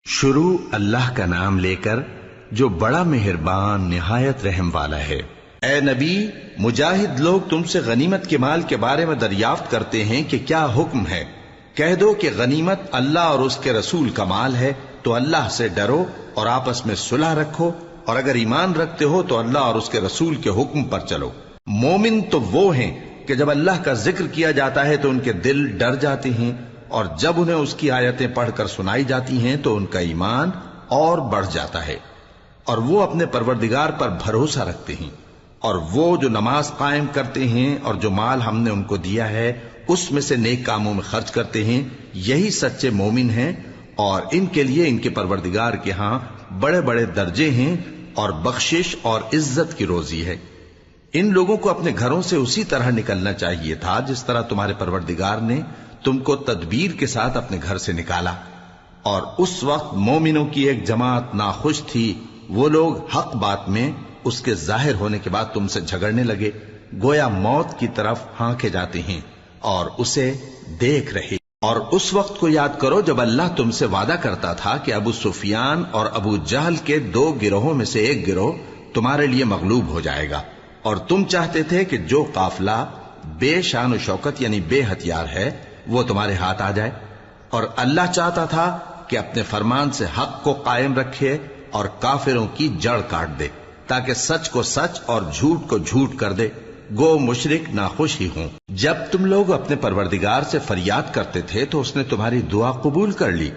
شروع اللہ کا نام لے کر جو بڑا مہربان نہایت رحم والا ہے۔ اے نبی، مجاہد لوگ تم سے غنیمت کے مال کے بارے میں دریافت کرتے ہیں کہ کیا حکم ہے۔ کہہ دو کہ غنیمت اللہ اور اس کے رسول کا مال ہے، تو اللہ سے ڈرو اور آپس میں صلح رکھو، اور اگر ایمان رکھتے ہو تو اللہ اور اس کے رسول کے حکم پر چلو۔ مومن تو وہ ہیں کہ جب اللہ کا ذکر کیا جاتا ہے تو ان کے دل ڈر جاتے ہیں، اور جب انہیں اس کی آیتیں پڑھ کر سنائی جاتی ہیں تو ان کا ایمان اور بڑھ جاتا ہے، اور وہ اپنے پروردگار پر بھروسہ رکھتے ہیں، اور وہ جو نماز قائم کرتے ہیں اور جو مال ہم نے ان کو دیا ہے اس میں سے نیک کاموں میں خرچ کرتے ہیں، یہی سچے مومن ہیں، اور ان کے لیے ان کے پروردگار کے ہاں بڑے بڑے درجے ہیں اور بخشش اور عزت کی روزی ہے۔ ان لوگوں کو اپنے گھروں سے اسی طرح نکلنا چاہیے تھا جس طرح تمہارے پروردگار نے تم کو تدبیر کے ساتھ اپنے گھر سے نکالا، اور اس وقت مومنوں کی ایک جماعت ناخوش تھی، وہ لوگ حق بات میں اس کے ظاہر ہونے کے بعد تم سے جھگڑنے لگے، گویا موت کی طرف ہانکے جاتے ہیں اور اسے دیکھ رہے۔ اور اس وقت کو یاد کرو جب اللہ تم سے وعدہ کرتا تھا کہ ابو سفیان اور ابو جہل کے 2 گروہوں میں سے ایک گروہ تمہارے لیے مغلوب ہو جائے گا، اور تم چاہتے تھے کہ جو قافلہ بے شان و شوکت یعنی بے ہتھیار ہے وہ تمہارے ہاتھ آ جائے، اور اللہ چاہتا تھا کہ اپنے فرمان سے حق کو قائم رکھے اور کافروں کی جڑ کاٹ دے، تاکہ سچ کو سچ اور جھوٹ کو جھوٹ کر دے، گو مشرک ناخوش ہی ہوں۔ جب تم لوگ اپنے پروردگار سے فریاد کرتے تھے تو اس نے تمہاری دعا قبول کر لی،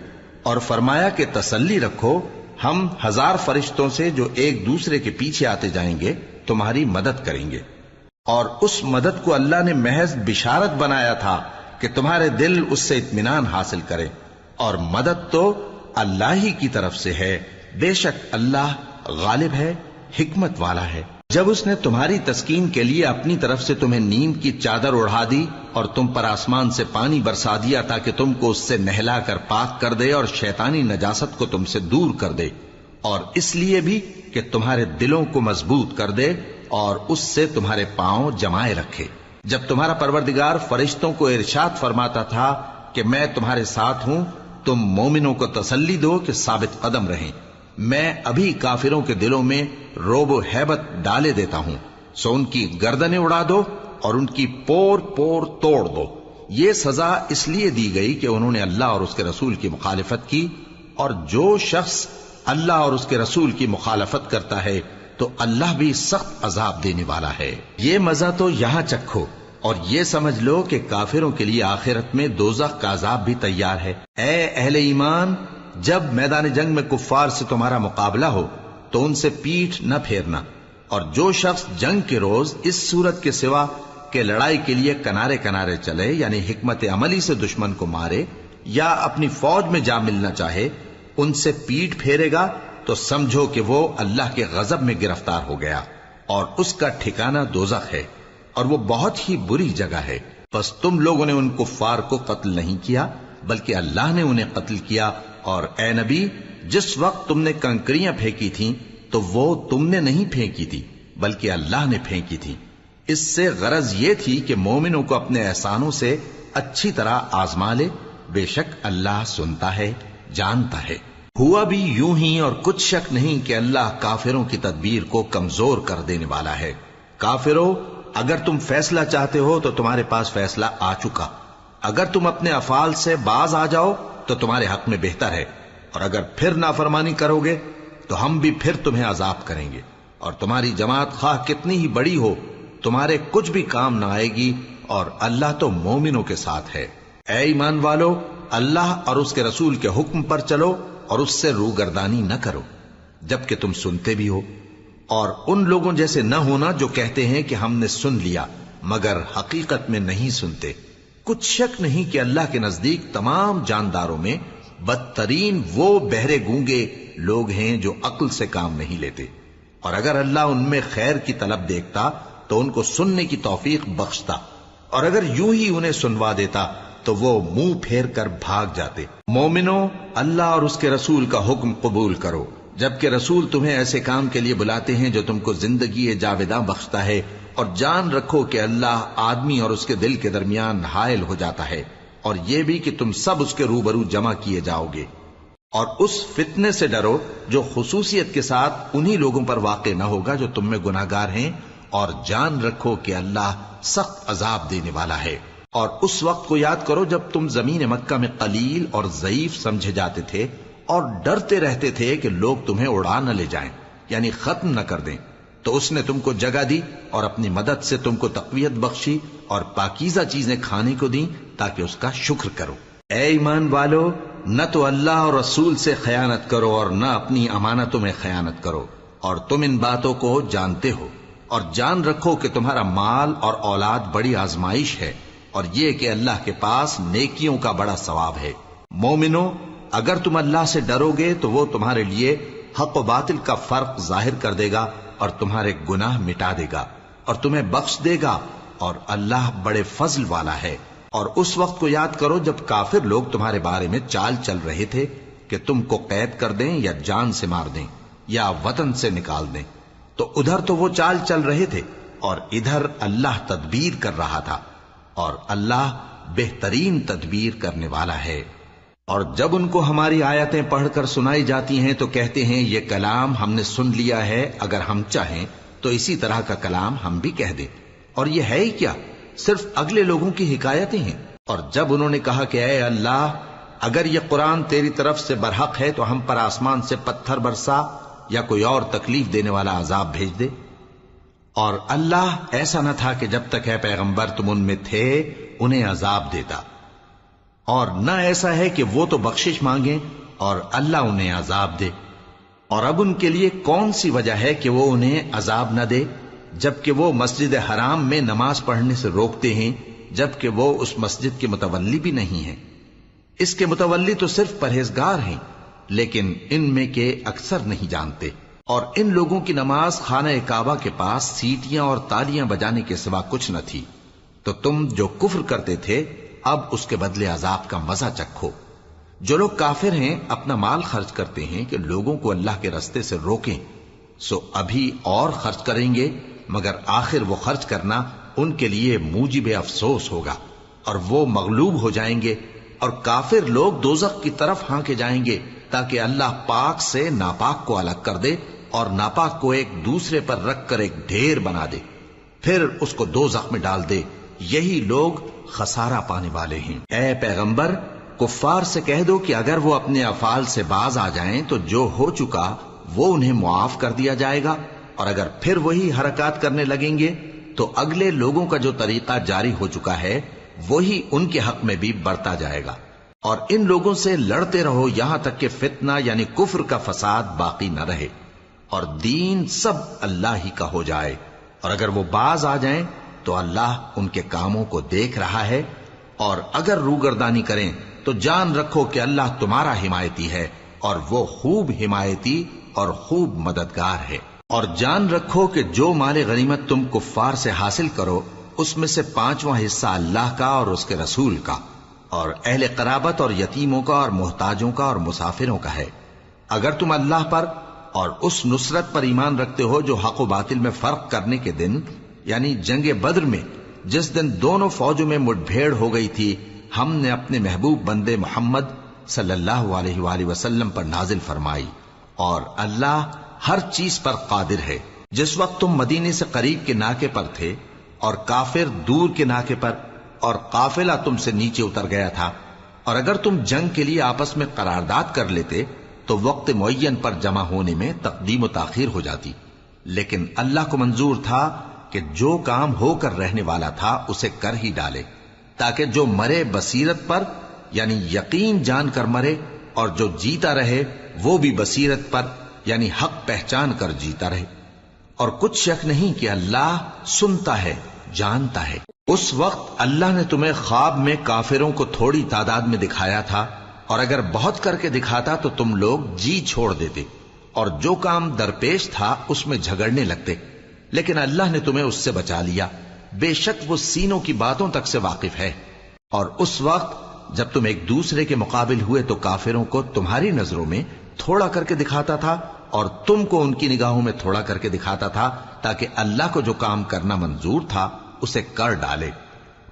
اور فرمایا کہ تسلی رکھو، ہم 1000 فرشتوں سے جو ایک دوسرے کے پیچھے آتے جائیں گے تمہاری مدد کریں گے۔ اور اس مدد کو اللہ نے محض بشارت بنایا تھا کہ تمہارے دل اس سے اطمینان حاصل کریں، اور مدد تو اللہ ہی کی طرف سے ہے، بے شک اللہ غالب ہے، حکمت والا ہے۔ جب اس نے تمہاری تسکین کے لیے اپنی طرف سے تمہیں نیند کی چادر اڑھا دی اور تم پر آسمان سے پانی برسا دیا تاکہ تم کو اس سے نہلا کر پاک کر دے اور شیطانی نجاست کو تم سے دور کر دے، اور اس لیے بھی کہ تمہارے دلوں کو مضبوط کر دے اور اس سے تمہارے پاؤں جمائے رکھے۔ جب تمہارا پروردگار فرشتوں کو ارشاد فرماتا تھا کہ میں تمہارے ساتھ ہوں، تم مومنوں کو تسلی دو کہ ثابت قدم رہیں، میں ابھی کافروں کے دلوں میں روب و ہیبت ڈالے دیتا ہوں، سو ان کی گردنیں اڑا دو اور ان کی پور پور توڑ دو۔ یہ سزا اس لیے دی گئی کہ انہوں نے اللہ اور اس کے رسول کی مخالفت کی، اور جو شخص اللہ اور اس کے رسول کی مخالفت کرتا ہے تو اللہ بھی سخت عذاب دینے والا ہے۔ یہ مزہ تو یہاں چکھو، اور یہ سمجھ لو کہ کافروں کے لیے آخرت میں دوزخ کا عذاب بھی تیار ہے۔ اے اہل ایمان، جب میدان جنگ میں کفار سے تمہارا مقابلہ ہو تو ان سے پیٹھ نہ پھیرنا، اور جو شخص جنگ کے روز اس صورت کے سوا کہ لڑائی کے لیے کنارے کنارے چلے یعنی حکمت عملی سے دشمن کو مارے یا اپنی فوج میں جا ملنا چاہے، ان سے پیٹھ پھیرے گا تو سمجھو کہ وہ اللہ کے غضب میں گرفتار ہو گیا، اور اس کا ٹھکانہ دوزخ ہے، اور وہ بہت ہی بری جگہ ہے۔ پس تم لوگوں نے ان کفار کو قتل نہیں کیا بلکہ اللہ نے انہیں قتل کیا، اور اے نبی، جس وقت تم نے کنکریاں پھینکی تھیں تو وہ تم نے نہیں پھینکی تھی بلکہ اللہ نے پھینکی تھی۔ اس سے غرض یہ تھی کہ مومنوں کو اپنے احسانوں سے اچھی طرح آزما لے، بے شک اللہ سنتا ہے، جانتا ہے۔ ہوا بھی یوں ہی، اور کچھ شک نہیں کہ اللہ کافروں کی تدبیر کو کمزور کر دینے والا ہے۔ کافروں، اگر تم فیصلہ چاہتے ہو تو تمہارے پاس فیصلہ آ چکا، اگر تم اپنے افعال سے باز آ جاؤ تو تمہارے حق میں بہتر ہے، اور اگر پھر نافرمانی کرو گے تو ہم بھی پھر تمہیں عذاب کریں گے، اور تمہاری جماعت خواہ کتنی ہی بڑی ہو تمہارے کچھ بھی کام نہ آئے گی، اور اللہ تو مومنوں کے ساتھ ہے۔ اے ایمان والو، اللہ اور اس کے رسول کے حکم پر چلو اور اس سے روگردانی نہ کرو جبکہ تم سنتے بھی ہو، اور ان لوگوں جیسے نہ ہونا جو کہتے ہیں کہ ہم نے سن لیا مگر حقیقت میں نہیں سنتے۔ کچھ شک نہیں کہ اللہ کے نزدیک تمام جانداروں میں بدترین وہ بہرے گونگے لوگ ہیں جو عقل سے کام نہیں لیتے، اور اگر اللہ ان میں خیر کی طلب دیکھتا تو ان کو سننے کی توفیق بخشتا، اور اگر یوں ہی انہیں سنوا دیتا تو وہ منہ پھیر کر بھاگ جاتے۔ مومنوں، اللہ اور اس کے رسول کا حکم قبول کرو، جبکہ رسول تمہیں ایسے کام کے لیے بلاتے ہیں جو تم کو زندگی جاوداں بخشتا ہے، اور جان رکھو کہ اللہ آدمی اور اس کے دل کے درمیان حائل ہو جاتا ہے، اور یہ بھی کہ تم سب اس کے روبرو جمع کیے جاؤ گے۔ اور اس فتنے سے ڈرو جو خصوصیت کے ساتھ انہی لوگوں پر واقع نہ ہوگا جو تم میں گناہگار ہیں، اور جان رکھو کہ اللہ سخت عذاب دینے والا ہے۔ اور اس وقت کو یاد کرو جب تم زمین مکہ میں قلیل اور ضعیف سمجھے جاتے تھے اور ڈرتے رہتے تھے کہ لوگ تمہیں اڑا نہ لے جائیں، یعنی ختم نہ کر دیں، تو اس نے تم کو جگہ دی اور اپنی مدد سے تم کو تقویت بخشی اور پاکیزہ چیزیں کھانے کو دیں تاکہ اس کا شکر کرو۔ اے ایمان والو، نہ تو اللہ اور رسول سے خیانت کرو اور نہ اپنی امانتوں میں خیانت کرو، اور تم ان باتوں کو جانتے ہو، اور جان رکھو کہ تمہارا مال اور اولاد بڑی آزمائش ہے، اور یہ کہ اللہ کے پاس نیکیوں کا بڑا ثواب ہے۔ مومنو، اگر تم اللہ سے ڈرو گے تو وہ تمہارے لیے حق و باطل کا فرق ظاہر کر دے گا اور تمہارے گناہ مٹا دے گا اور تمہیں بخش دے گا، اور اللہ بڑے فضل والا ہے۔ اور اس وقت کو یاد کرو جب کافر لوگ تمہارے بارے میں چال چل رہے تھے کہ تم کو قید کر دیں یا جان سے مار دیں یا وطن سے نکال دیں، تو ادھر تو وہ چال چل رہے تھے اور ادھر اللہ تدبیر کر رہا تھا، اور اللہ بہترین تدبیر کرنے والا ہے۔ اور جب ان کو ہماری آیتیں پڑھ کر سنائی جاتی ہیں تو کہتے ہیں یہ کلام ہم نے سن لیا ہے، اگر ہم چاہیں تو اسی طرح کا کلام ہم بھی کہہ دیں، اور یہ ہے ہی کیا، صرف اگلے لوگوں کی حکایتیں ہیں۔ اور جب انہوں نے کہا کہ اے اللہ، اگر یہ قرآن تیری طرف سے برحق ہے تو ہم پر آسمان سے پتھر برسا یا کوئی اور تکلیف دینے والا عذاب بھیج دے۔ اور اللہ ایسا نہ تھا کہ جب تک اے پیغمبر تم ان میں تھے انہیں عذاب دیتا، اور نہ ایسا ہے کہ وہ تو بخشش مانگیں اور اللہ انہیں عذاب دے۔ اور اب ان کے لیے کون سی وجہ ہے کہ وہ انہیں عذاب نہ دے، جبکہ وہ مسجد حرام میں نماز پڑھنے سے روکتے ہیں، جبکہ وہ اس مسجد کے متولی بھی نہیں ہیں۔ اس کے متولی تو صرف پرہیزگار ہیں، لیکن ان میں کے اکثر نہیں جانتے۔ اور ان لوگوں کی نماز خانہ کعبہ کے پاس سیٹیاں اور تالیاں بجانے کے سوا کچھ نہ تھی، تو تم جو کفر کرتے تھے اب اس کے بدلے عذاب کا مزہ چکھو۔ جو لوگ کافر ہیں اپنا مال خرچ کرتے ہیں کہ لوگوں کو اللہ کے رستے سے روکیں، سو ابھی اور خرچ کریں گے، مگر آخر وہ خرچ کرنا ان کے لیے موجب افسوس ہوگا، اور وہ مغلوب ہو جائیں گے، اور کافر لوگ دوزخ کی طرف ہانکے جائیں گے تاکہ اللہ پاک سے ناپاک کو الگ کر دے اور ناپاک کو ایک دوسرے پر رکھ کر ایک ڈھیر بنا دے، پھر اس کو دوزخ میں ڈال دے۔ یہی لوگ خسارہ پانے والے ہیں۔ اے پیغمبر، کفار سے کہہ دو کہ اگر وہ اپنے افعال سے باز آ جائیں تو جو ہو چکا وہ انہیں معاف کر دیا جائے گا، اور اگر پھر وہی حرکات کرنے لگیں گے تو اگلے لوگوں کا جو طریقہ جاری ہو چکا ہے وہی ان کے حق میں بھی بڑھتا جائے گا۔ اور ان لوگوں سے لڑتے رہو یہاں تک کہ فتنہ یعنی کفر کا فساد باقی نہ رہے اور دین سب اللہ ہی کا ہو جائے، اور اگر وہ باز آ جائیں تو اللہ ان کے کاموں کو دیکھ رہا ہے، اور اگر روگردانی کریں تو جان رکھو کہ اللہ تمہارا حمایتی ہے، اور وہ خوب حمایتی اور خوب مددگار ہے۔ اور جان رکھو کہ جو مال غنیمت تم کفار سے حاصل کرو اس میں سے 5واں حصہ اللہ کا اور اس کے رسول کا اور اہل قرابت اور یتیموں کا اور محتاجوں کا اور مسافروں کا ہے۔ اگر تم اللہ پر اور اس نصرت پر ایمان رکھتے ہو جو حق و باطل میں فرق کرنے کے دن یعنی جنگ بدر میں جس دن دونوں فوجوں میں مٹ بھیڑ ہو گئی تھی ہم نے اپنے محبوب بندے محمد صلی اللہ علیہ وآلہ وسلم پر نازل فرمائی، اور اللہ ہر چیز پر قادر ہے۔ جس وقت تم مدینے سے قریب کے ناکے پر تھے اور کافر دور کے ناکے پر، اور قافلہ تم سے نیچے اتر گیا تھا، اور اگر تم جنگ کے لیے آپس میں قرارداد کر لیتے تو وقت معین پر جمع ہونے میں تقدیم و تاخیر ہو جاتی، لیکن اللہ کو منظور تھا کہ جو کام ہو کر رہنے والا تھا اسے کر ہی ڈالے، تاکہ جو مرے بصیرت پر یعنی یقین جان کر مرے، اور جو جیتا رہے وہ بھی بصیرت پر یعنی حق پہچان کر جیتا رہے۔ اور کچھ شک نہیں کہ اللہ سنتا ہے، جانتا ہے۔ اس وقت اللہ نے تمہیں خواب میں کافروں کو تھوڑی تعداد میں دکھایا تھا، اور اگر بہت کر کے دکھاتا تو تم لوگ جی چھوڑ دیتے اور جو کام درپیش تھا اس میں جھگڑنے لگتے، لیکن اللہ نے تمہیں اس سے بچا لیا، بے شک وہ سینوں کی باتوں تک سے واقف ہے۔ اور اس وقت جب تم ایک دوسرے کے مقابل ہوئے تو کافروں کو تمہاری نظروں میں تھوڑا کر کے دکھاتا تھا اور تم کو ان کی نگاہوں میں تھوڑا کر کے دکھاتا تھا، تاکہ اللہ کو جو کام کرنا منظور تھا اسے کر ڈالے،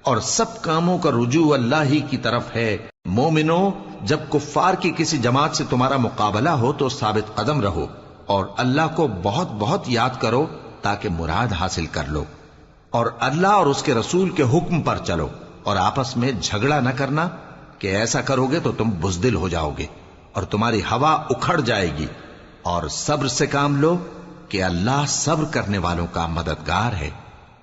اور سب کاموں کا رجوع اللہ ہی کی طرف ہے۔ مومنو، جب کفار کی کسی جماعت سے تمہارا مقابلہ ہو تو ثابت قدم رہو اور اللہ کو بہت بہت یاد کرو تاکہ مراد حاصل کر لو، اور اللہ اور اس کے رسول کے حکم پر چلو، اور آپس میں جھگڑا نہ کرنا کہ ایسا کرو گے تو تم بزدل ہو جاؤ گے اور تمہاری ہوا اکھڑ جائے گی، اور صبر سے کام لو کہ اللہ صبر کرنے والوں کا مددگار ہے۔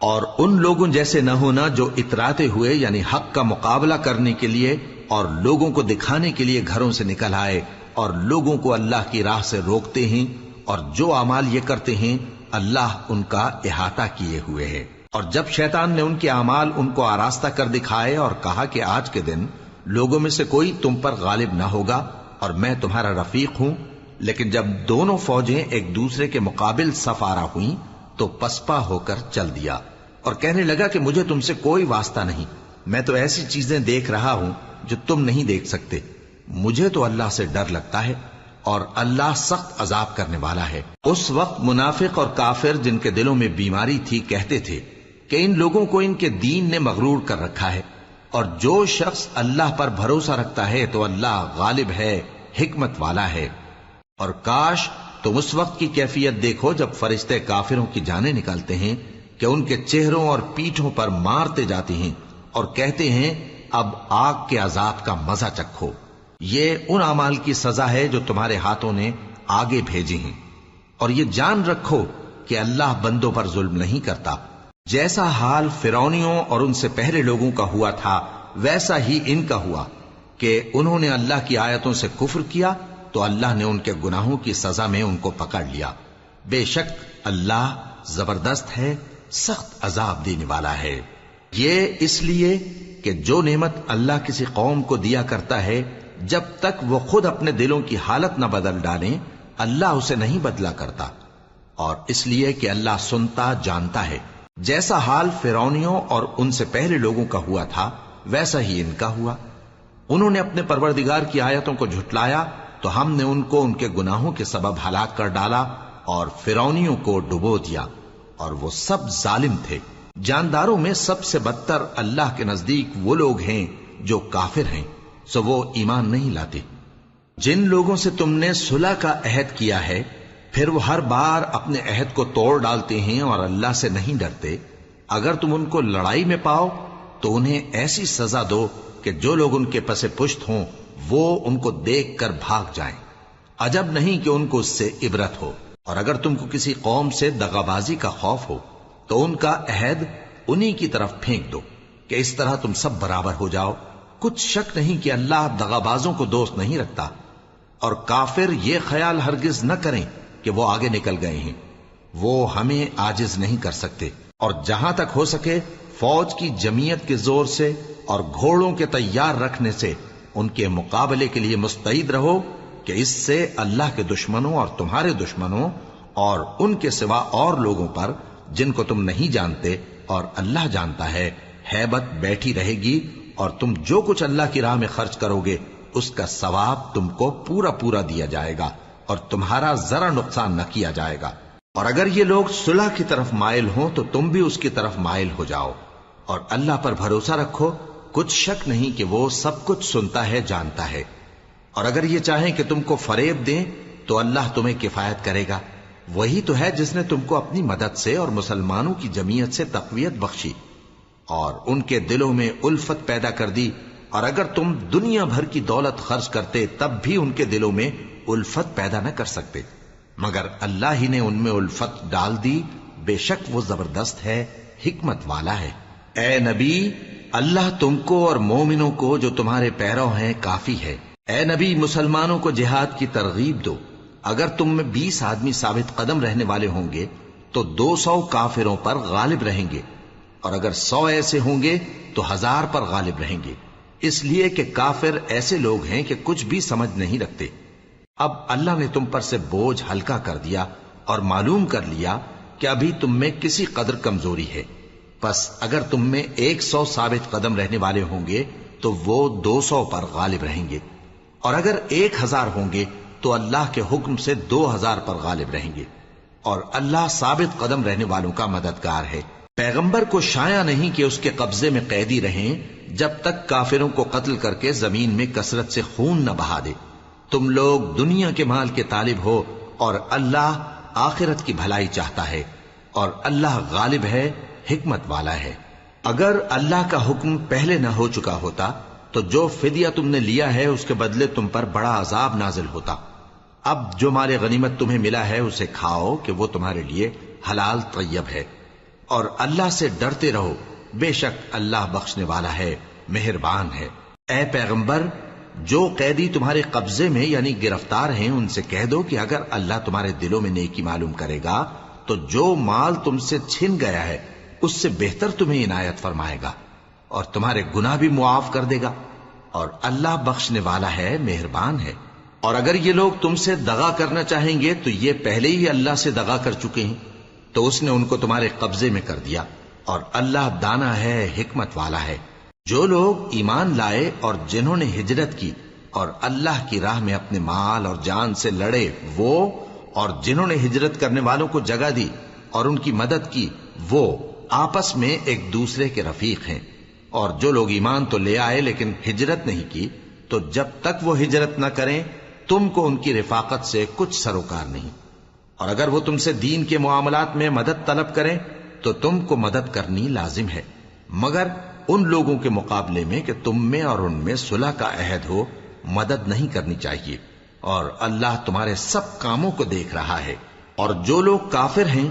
اور ان لوگوں جیسے نہ ہونا جو اتراتے ہوئے یعنی حق کا مقابلہ کرنے کے لیے اور لوگوں کو دکھانے کے لیے گھروں سے نکل آئے اور لوگوں کو اللہ کی راہ سے روکتے ہیں، اور جو اعمال یہ کرتے ہیں اللہ ان کا احاطہ کیے ہوئے ہے۔ اور جب شیطان نے ان کے اعمال ان کو آراستہ کر دکھائے اور کہا کہ آج کے دن لوگوں میں سے کوئی تم پر غالب نہ ہوگا اور میں تمہارا رفیق ہوں، لیکن جب دونوں فوجیں ایک دوسرے کے مقابل صف آرا ہوئیں تو پسپا ہو کر چل دیا اور کہنے لگا کہ مجھے تم سے کوئی واسطہ نہیں، میں تو ایسی چیزیں دیکھ رہا ہوں جو تم نہیں دیکھ سکتے، مجھے تو اللہ سے ڈر لگتا ہے اور اللہ سخت عذاب کرنے والا ہے۔ اس وقت منافق اور کافر جن کے دلوں میں بیماری تھی کہتے تھے کہ ان لوگوں کو ان کے دین نے مغرور کر رکھا ہے، اور جو شخص اللہ پر بھروسہ رکھتا ہے تو اللہ غالب ہے، حکمت والا ہے۔ اور کاش تم اس وقت کی کیفیت دیکھو جب فرشتے کافروں کی جانیں نکالتے ہیں کہ ان کے چہروں اور پیٹھوں پر مارتے جاتے ہیں اور کہتے ہیں اب آگ کے عذاب کا مزہ چکھو، یہ ان اعمال کی سزا ہے جو تمہارے ہاتھوں نے آگے بھیجی ہیں، اور یہ جان رکھو کہ اللہ بندوں پر ظلم نہیں کرتا۔ جیسا حال فرعونیوں اور ان سے پہلے لوگوں کا ہوا تھا ویسا ہی ان کا ہوا کہ انہوں نے اللہ کی آیتوں سے کفر کیا تو اللہ نے ان کے گناہوں کی سزا میں ان کو پکڑ لیا۔ بے شک اللہ زبردست ہے، سخت عذاب دینے والا ہے۔ یہ اس لیے کہ جو نعمت اللہ کسی قوم کو دیا کرتا ہے جب تک وہ خود اپنے دلوں کی حالت نہ بدل ڈالیں اللہ اسے نہیں بدلا کرتا، اور اس لیے کہ اللہ سنتا جانتا ہے۔ جیسا حال فرعونیوں اور ان سے پہلے لوگوں کا ہوا تھا ویسا ہی ان کا ہوا۔ انہوں نے اپنے پروردگار کی آیتوں کو جھٹلایا تو ہم نے ان کو ان کے گناہوں کے سبب ہلاک کر ڈالا اور فرعونیوں کو ڈبو دیا، اور وہ سب ظالم تھے۔ جانداروں میں سب سے بدتر اللہ کے نزدیک وہ لوگ ہیں جو کافر ہیں، سو وہ ایمان نہیں لاتے۔ جن لوگوں سے تم نے صلح کا عہد کیا ہے پھر وہ ہر بار اپنے عہد کو توڑ ڈالتے ہیں اور اللہ سے نہیں ڈرتے، اگر تم ان کو لڑائی میں پاؤ تو انہیں ایسی سزا دو کہ جو لوگ ان کے پس پشت ہوں وہ ان کو دیکھ کر بھاگ جائیں، عجب نہیں کہ ان کو اس سے عبرت ہو۔ اور اگر تم کو کسی قوم سے دغابازی کا خوف ہو تو ان کا عہد انہی کی طرف پھینک دو کہ اس طرح تم سب برابر ہو جاؤ۔ کچھ شک نہیں کہ اللہ دغابازوں کو دوست نہیں رکھتا، اور کافر یہ خیال ہرگز نہ کریں کہ وہ آگے نکل گئے ہیں، وہ ہمیں عاجز نہیں کر سکتے۔ اور جہاں تک ہو سکے فوج کی جمعیت کے زور سے اور گھوڑوں کے تیار رکھنے سے ان کے مقابلے کے لیے مستعد رہو کہ اس سے اللہ کے دشمنوں اور تمہارے دشمنوں اور ان کے سوا اور لوگوں پر جن کو تم نہیں جانتے اور اللہ جانتا ہے ہیبت بیٹھی رہے گی، اور تم جو کچھ اللہ کی راہ میں خرچ کرو گے اس کا ثواب تم کو پورا پورا دیا جائے گا اور تمہارا ذرا نقصان نہ کیا جائے گا۔ اور اگر یہ لوگ صلح کی طرف مائل ہوں تو تم بھی اس کی طرف مائل ہو جاؤ، اور اللہ پر بھروسہ رکھو، کچھ شک نہیں کہ وہ سب کچھ سنتا ہے، جانتا ہے۔ اور اگر یہ چاہیں کہ تم کو فریب دیں تو اللہ تمہیں کفایت کرے گا، وہی تو ہے جس نے تم کو اپنی مدد سے اور مسلمانوں کی جمعیت سے تقویت بخشی اور ان کے دلوں میں الفت پیدا کر دی، اور اگر تم دنیا بھر کی دولت خرچ کرتے تب بھی ان کے دلوں میں الفت پیدا نہ کر سکتے، مگر اللہ ہی نے ان میں الفت ڈال دی، بے شک وہ زبردست ہے، حکمت والا ہے۔ اے نبی، اللہ تم کو اور مومنوں کو جو تمہارے پیرو ہیں کافی ہے۔ اے نبی، مسلمانوں کو جہاد کی ترغیب دو۔ اگر تم میں 20 آدمی ثابت قدم رہنے والے ہوں گے تو 200 کافروں پر غالب رہیں گے، اور اگر 100 ایسے ہوں گے تو 1000 پر غالب رہیں گے، اس لیے کہ کافر ایسے لوگ ہیں کہ کچھ بھی سمجھ نہیں رکھتے۔ اب اللہ نے تم پر سے بوجھ ہلکا کر دیا اور معلوم کر لیا کہ ابھی تم میں کسی قدر کمزوری ہے، پس اگر تم میں 100 ثابت قدم رہنے والے ہوں گے تو وہ 200 پر غالب رہیں گے، اور اگر 1000 ہوں گے تو اللہ کے حکم سے 2000 پر غالب رہیں گے، اور اللہ ثابت قدم رہنے والوں کا مددگار ہے۔ پیغمبر کو شایع نہیں کہ اس کے قبضے میں قیدی رہیں جب تک کافروں کو قتل کر کے زمین میں کثرت سے خون نہ بہا دے۔ تم لوگ دنیا کے مال کے طالب ہو اور اللہ آخرت کی بھلائی چاہتا ہے، اور اللہ غالب ہے، حکمت والا ہے۔ اگر اللہ کا حکم پہلے نہ ہو چکا ہوتا تو جو فدیہ تم نے لیا ہے اس کے بدلے تم پر بڑا عذاب نازل ہوتا۔ اب جو مال غنیمت تمہیں ملا ہے اسے کھاؤ کہ وہ تمہارے لیے حلال طیب ہے، اور اللہ سے ڈرتے رہو، بے شک اللہ بخشنے والا ہے، مہربان ہے۔ اے پیغمبر، جو قیدی تمہارے قبضے میں یعنی گرفتار ہیں ان سے کہہ دو کہ اگر اللہ تمہارے دلوں میں نیکی معلوم کرے گا تو جو مال تم سے چھن گیا ہے اس سے بہتر تمہیں عنایت فرمائے گا، اور تمہارے گناہ بھی معاف کر دے گا، اور اللہ بخشنے والا ہے، مہربان ہے۔ اور اگر یہ لوگ تم سے دغا کرنا چاہیں گے تو یہ پہلے ہی اللہ سے دغا کر چکے ہیں، تو اس نے ان کو تمہارے قبضے میں کر دیا، اور اللہ دانا ہے، حکمت والا ہے۔ جو لوگ ایمان لائے اور جنہوں نے ہجرت کی اور اللہ کی راہ میں اپنے مال اور جان سے لڑے وہ، اور جنہوں نے ہجرت کرنے والوں کو جگہ دی اور ان کی مدد کی وہ، آپس میں ایک دوسرے کے رفیق ہیں۔ اور جو لوگ ایمان تو لے آئے لیکن ہجرت نہیں کی، تو جب تک وہ ہجرت نہ کریں تم کو ان کی رفاقت سے کچھ سروکار نہیں، اور اگر وہ تم سے دین کے معاملات میں مدد طلب کریں تو تم کو مدد کرنی لازم ہے، مگر ان لوگوں کے مقابلے میں کہ تم میں اور ان میں صلح کا عہد ہو مدد نہیں کرنی چاہیے، اور اللہ تمہارے سب کاموں کو دیکھ رہا ہے۔ اور جو لوگ کافر ہیں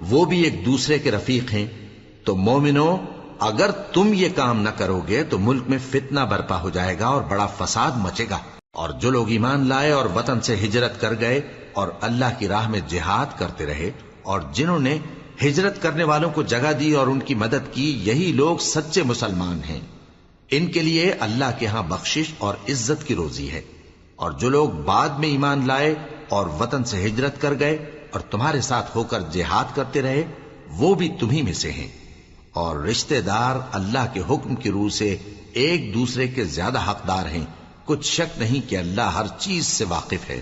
وہ بھی ایک دوسرے کے رفیق ہیں۔ تو مومنو، اگر تم یہ کام نہ کرو گے تو ملک میں فتنہ برپا ہو جائے گا اور بڑا فساد مچے گا۔ اور جو لوگ ایمان لائے اور وطن سے ہجرت کر گئے اور اللہ کی راہ میں جہاد کرتے رہے، اور جنہوں نے ہجرت کرنے والوں کو جگہ دی اور ان کی مدد کی، یہی لوگ سچے مسلمان ہیں۔ ان کے لیے اللہ کے ہاں بخشش اور عزت کی روزی ہے۔ اور جو لوگ بعد میں ایمان لائے اور وطن سے ہجرت کر گئے اور تمہارے ساتھ ہو کر جہاد کرتے رہے، وہ بھی تمہیں میں سے ہیں۔ اور رشتہ دار اللہ کے حکم کی روح سے ایک دوسرے کے زیادہ حقدار ہیں، کچھ شک نہیں کہ اللہ ہر چیز سے واقف ہے۔